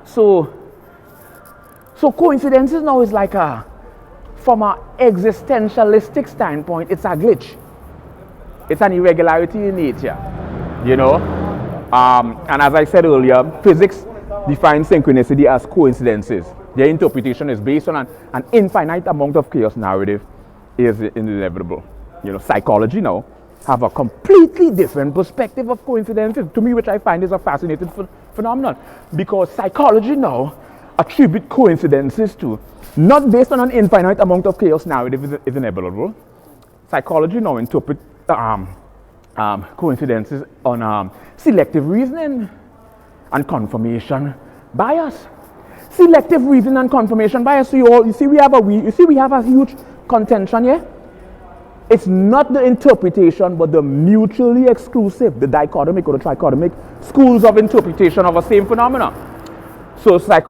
So coincidences now is like from an existentialistic standpoint, it's a glitch. It's an irregularity in nature, you know. And as I said earlier, physics defines synchronicity as coincidences. Their interpretation is based on an infinite amount of chaos narrative is inevitable. You know, psychology now have a completely different perspective of coincidences, to me, which I find is a fascinating phenomenon, because psychology now attribute coincidences to, not based on an infinite amount of chaos narrative is inevitable. Psychology now interpret coincidences on selective reasoning and confirmation bias. Selective reasoning and confirmation bias. So you see we have a huge contention here. It's not the interpretation, but the mutually exclusive, the dichotomic or the trichotomic schools of interpretation of a same phenomena. So